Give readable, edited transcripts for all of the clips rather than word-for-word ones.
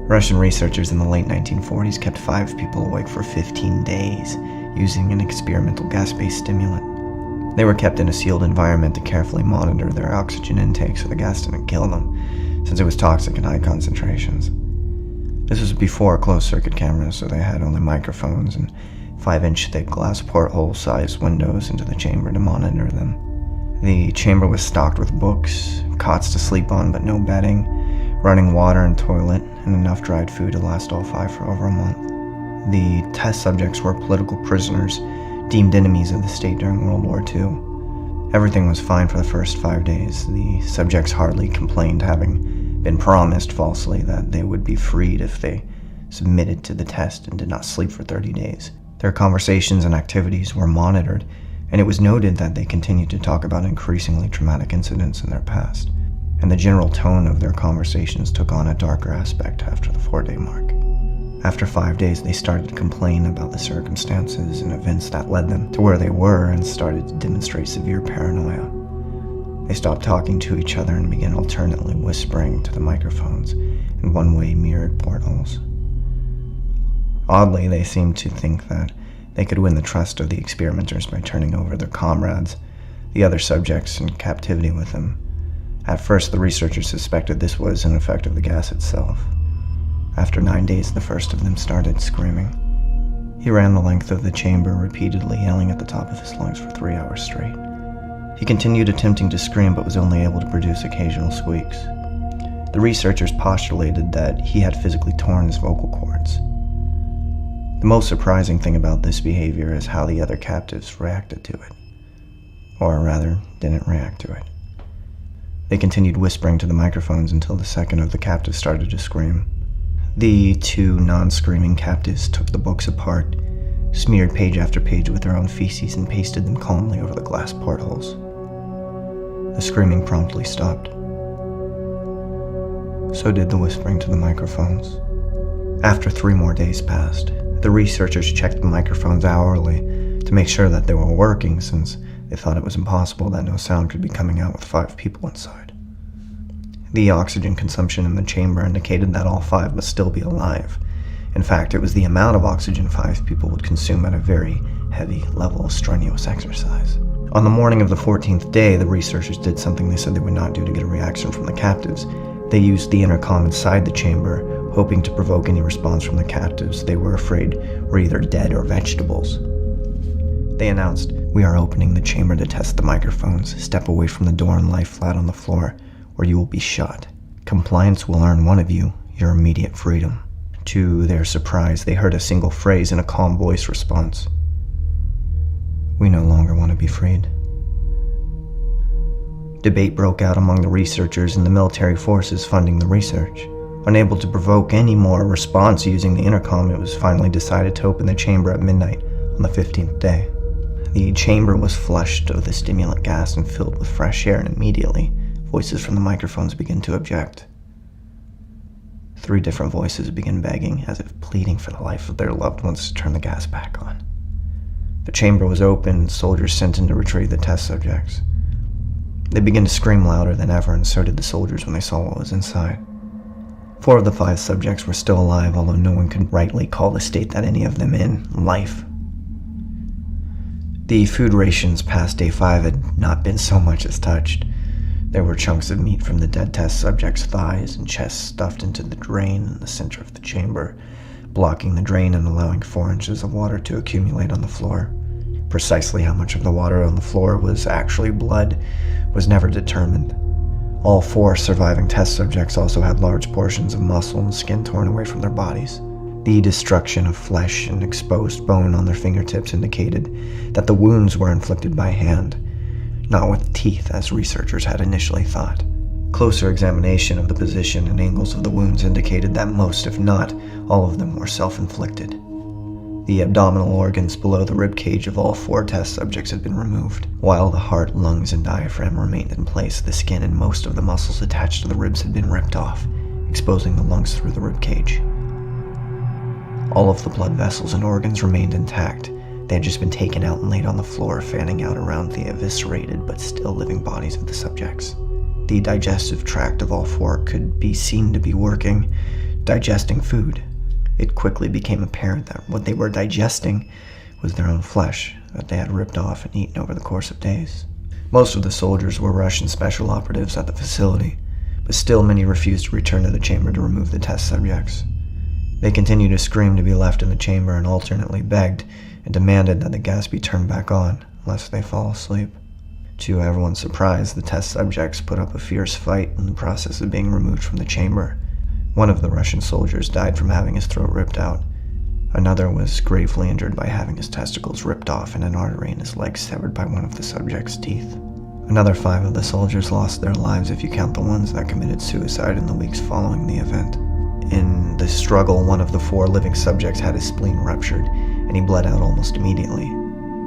Russian researchers in the late 1940s kept 5 people awake for 15 days using an experimental gas-based stimulant. They were kept in a sealed environment to carefully monitor their oxygen intake so the gas didn't kill them, since it was toxic in high concentrations. This was before closed-circuit cameras, so they had only microphones and 5-inch thick glass porthole-sized windows into the chamber to monitor them. The chamber was stocked with books, cots to sleep on but no bedding, running water and toilet, and enough dried food to last all 5 for over a month. The test subjects were political prisoners, deemed enemies of the state during World War II. Everything was fine for the first 5 days. The subjects hardly complained, having been promised falsely that they would be freed if they submitted to the test and did not sleep for 30 days. Their conversations and activities were monitored, and it was noted that they continued to talk about increasingly traumatic incidents in their past, and the general tone of their conversations took on a darker aspect after the 4-day mark. After 5 days, they started to complain about the circumstances and events that led them to where they were and started to demonstrate severe paranoia. They stopped talking to each other and began alternately whispering to the microphones in one-way mirrored portholes. Oddly, they seemed to think that they could win the trust of the experimenters by turning over their comrades, the other subjects, in captivity with them. At first, the researchers suspected this was an effect of the gas itself. After 9 days, the first of them started screaming. He ran the length of the chamber, repeatedly yelling at the top of his lungs for 3 hours straight. He continued attempting to scream, but was only able to produce occasional squeaks. The researchers postulated that he had physically torn his vocal cords. The most surprising thing about this behavior is how the other captives reacted to it. Or rather, didn't react to it. They continued whispering to the microphones until the second of the captives started to scream. The 2 non-screaming captives took the books apart, smeared page after page with their own feces, and pasted them calmly over the glass portholes. The screaming promptly stopped. So did the whispering to the microphones. After 3 more days passed, the researchers checked the microphones hourly to make sure that they were working, since they thought it was impossible that no sound could be coming out with 5 people inside. The oxygen consumption in the chamber indicated that all 5 must still be alive. In fact, it was the amount of oxygen 5 people would consume at a very heavy level of strenuous exercise. On the morning of the 14th day, the researchers did something they said they would not do to get a reaction from the captives. They used the intercom inside the chamber, hoping to provoke any response from the captives they were afraid were either dead or vegetables. They announced, "We are opening the chamber to test the microphones. Step away from the door and lie flat on the floor, or you will be shot. Compliance will earn one of you your immediate freedom." To their surprise, they heard a single phrase in a calm voice response. "We no longer want to be freed." Debate broke out among the researchers and the military forces funding the research. Unable to provoke any more response using the intercom, it was finally decided to open the chamber at midnight on the 15th day. The chamber was flushed of the stimulant gas and filled with fresh air, and immediately, voices from the microphones began to object. 3 different voices began begging, as if pleading for the life of their loved ones, to turn the gas back on. The chamber was opened and soldiers sent in to retrieve the test subjects. They began to scream louder than ever, and so did the soldiers when they saw what was inside. 4 of the 5 subjects were still alive, although no one could rightly call the state that any of them in life. The food rations past day 5 had not been so much as touched. There were chunks of meat from the dead test subjects' thighs and chests stuffed into the drain in the center of the chamber, blocking the drain and allowing 4 inches of water to accumulate on the floor. Precisely how much of the water on the floor was actually blood was never determined. All 4 surviving test subjects also had large portions of muscle and skin torn away from their bodies. The destruction of flesh and exposed bone on their fingertips indicated that the wounds were inflicted by hand, not with teeth as researchers had initially thought. Closer examination of the position and angles of the wounds indicated that most, if not all of them, were self-inflicted. The abdominal organs below the rib cage of all 4 test subjects had been removed. While the heart, lungs, and diaphragm remained in place, the skin and most of the muscles attached to the ribs had been ripped off, exposing the lungs through the rib cage. All of the blood vessels and organs remained intact. They had just been taken out and laid on the floor, fanning out around the eviscerated but still living bodies of the subjects. The digestive tract of all four could be seen to be working, digesting food. It quickly became apparent that what they were digesting was their own flesh that they had ripped off and eaten over the course of days. Most of the soldiers were Russian special operatives at the facility, but still many refused to return to the chamber to remove the test subjects. They continued to scream to be left in the chamber and alternately begged and demanded that the gas be turned back on, lest they fall asleep. To everyone's surprise, the test subjects put up a fierce fight in the process of being removed from the chamber. One of the Russian soldiers died from having his throat ripped out. Another was gravely injured by having his testicles ripped off and an artery in his leg severed by one of the subject's teeth. Another 5 of the soldiers lost their lives if you count the ones that committed suicide in the weeks following the event. In the struggle, one of the 4 living subjects had his spleen ruptured, and he bled out almost immediately.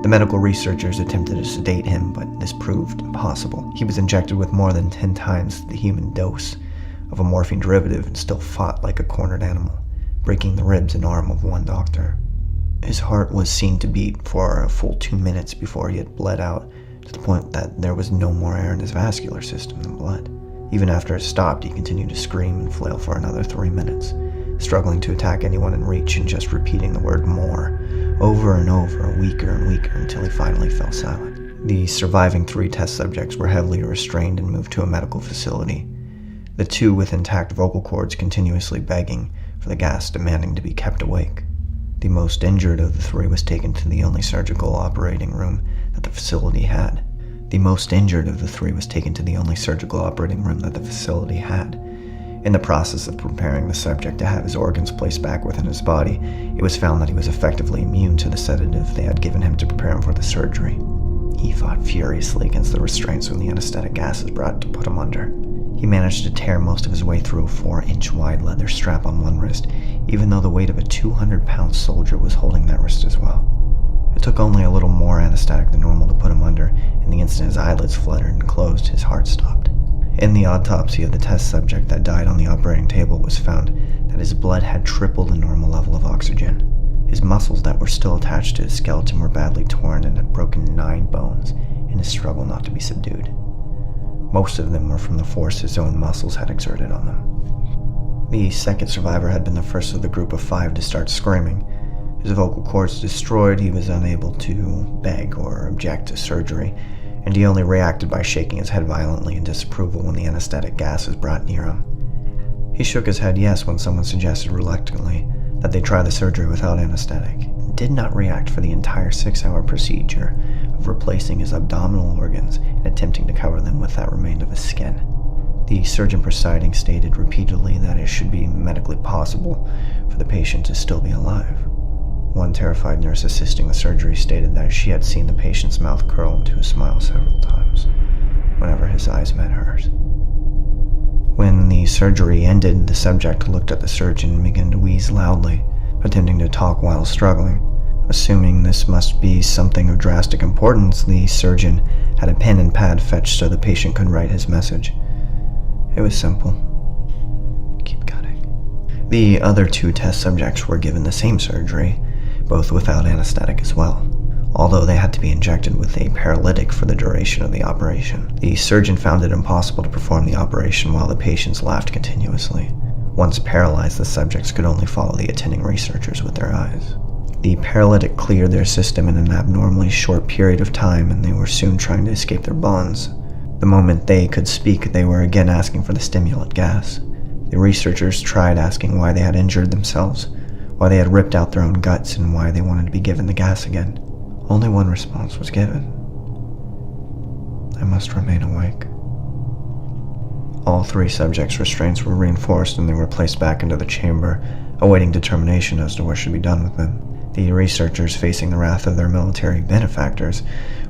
The medical researchers attempted to sedate him, but this proved impossible. He was injected with more than 10 times the human dose of a morphine derivative and still fought like a cornered animal, breaking the ribs and arm of one doctor. His heart was seen to beat for a full 2 minutes before he had bled out, to the point that there was no more air in his vascular system than blood. Even after it stopped, he continued to scream and flail for another 3 minutes, struggling to attack anyone in reach and just repeating the word "more" over and over, weaker and weaker, until he finally fell silent. The surviving 3 test subjects were heavily restrained and moved to a medical facility, the 2 with intact vocal cords continuously begging for the gas, demanding to be kept awake. The most injured of the 3 was taken to the only surgical operating room that the facility had. In the process of preparing the subject to have his organs placed back within his body, it was found that he was effectively immune to the sedative they had given him to prepare him for the surgery. He fought furiously against the restraints when the anesthetic gases brought to put him under. He managed to tear most of his way through a 4-inch wide leather strap on one wrist, even though the weight of a 200-pound soldier was holding that wrist as well. It took only a little more anesthetic than normal to put him under, and the instant his eyelids fluttered and closed, his heart stopped. In the autopsy of the test subject that died on the operating table, it was found that his blood had tripled the normal level of oxygen. His muscles that were still attached to his skeleton were badly torn and had broken 9 bones in his struggle not to be subdued. Most of them were from the force his own muscles had exerted on them. The second survivor had been the first of the group of 5 to start screaming. His vocal cords destroyed, he was unable to beg or object to surgery, and he only reacted by shaking his head violently in disapproval when the anesthetic gas was brought near him. He shook his head yes when someone suggested reluctantly that they try the surgery without anesthetic, and did not react for the entire 6-hour procedure of replacing his abdominal organs and attempting to cover them with that remained of his skin. The surgeon presiding stated repeatedly that it should be medically possible for the patient to still be alive. One terrified nurse assisting the surgery stated that she had seen the patient's mouth curl into a smile several times whenever his eyes met hers. When the surgery ended, the subject looked at the surgeon and began to wheeze loudly, attempting to talk while struggling. Assuming this must be something of drastic importance, the surgeon had a pen and pad fetched so the patient could write his message. It was simple. Keep cutting. The other 2 test subjects were given the same surgery, both without anesthetic as well, although they had to be injected with a paralytic for the duration of the operation. The surgeon found it impossible to perform the operation while the patients laughed continuously. Once paralyzed, the subjects could only follow the attending researchers with their eyes. The paralytic cleared their system in an abnormally short period of time, and they were soon trying to escape their bonds. The moment they could speak, they were again asking for the stimulant gas. The researchers tried asking why they had injured themselves, why they had ripped out their own guts, and why they wanted to be given the gas again. Only one response was given. I must remain awake. All 3 subjects' restraints were reinforced and they were placed back into the chamber, awaiting determination as to what should be done with them. The researchers, facing the wrath of their military benefactors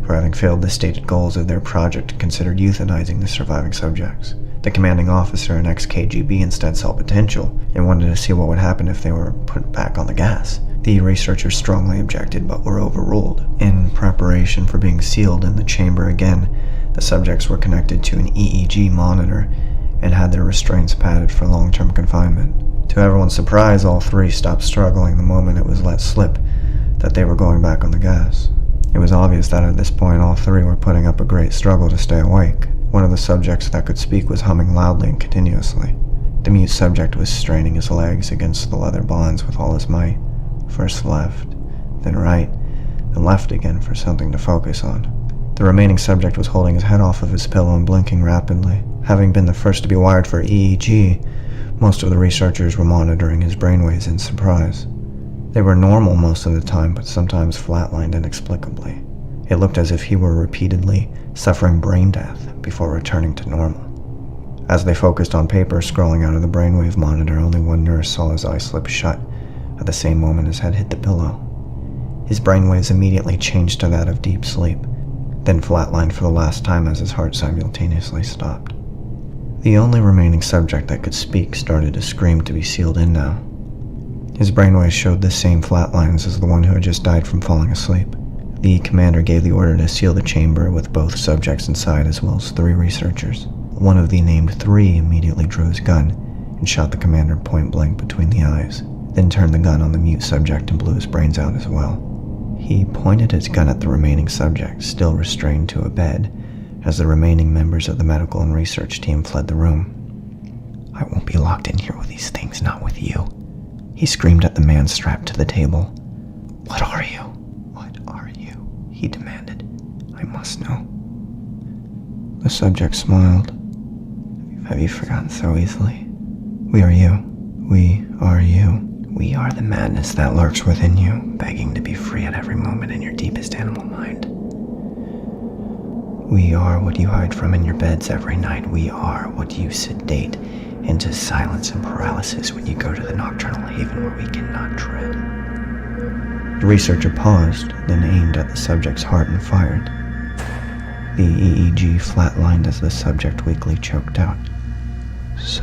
for having failed the stated goals of their project, considered euthanizing the surviving subjects. The commanding officer, an ex-KGB, instead saw potential and wanted to see what would happen if they were put back on the gas. The researchers strongly objected but were overruled. In preparation for being sealed in the chamber again, the subjects were connected to an EEG monitor and had their restraints padded for long-term confinement. To everyone's surprise, all 3 stopped struggling the moment it was let slip that they were going back on the gas. It was obvious that at this point all 3 were putting up a great struggle to stay awake. One of the subjects that could speak was humming loudly and continuously. The mute subject was straining his legs against the leather bonds with all his might. First left, then right, then left again for something to focus on. The remaining subject was holding his head off of his pillow and blinking rapidly. Having been the first to be wired for EEG, most of the researchers were monitoring his brainwaves in surprise. They were normal most of the time, but sometimes flatlined inexplicably. It looked as if he were repeatedly suffering brain death before returning to normal. As they focused on paper scrolling out of the brainwave monitor, only one nurse saw his eyes slip shut at the same moment his head hit the pillow. His brainwaves immediately changed to that of deep sleep, then flatlined for the last time as his heart simultaneously stopped. The only remaining subject that could speak started to scream to be sealed in now. His brainwaves showed the same flat lines as the one who had just died from falling asleep. The commander gave the order to seal the chamber with both subjects inside as well as 3 researchers. One of the named 3 immediately drew his gun and shot the commander point blank between the eyes, then turned the gun on the mute subject and blew his brains out as well. He pointed his gun at the remaining subject, still restrained to a bed, as the remaining members of the medical and research team fled the room. "I won't be locked in here with these things, not with you," he screamed at the man strapped to the table. "What are you? What are you?" he demanded. "I must know." The subject smiled. "Have you forgotten so easily? We are you. We are you. We are the madness that lurks within you, begging to be free at every moment in your deepest animal mind. We are what you hide from in your beds every night. We are what you sedate into silence and paralysis when you go to the nocturnal haven where we cannot tread." The researcher paused, then aimed at the subject's heart and fired. The EEG flatlined as the subject weakly choked out. "So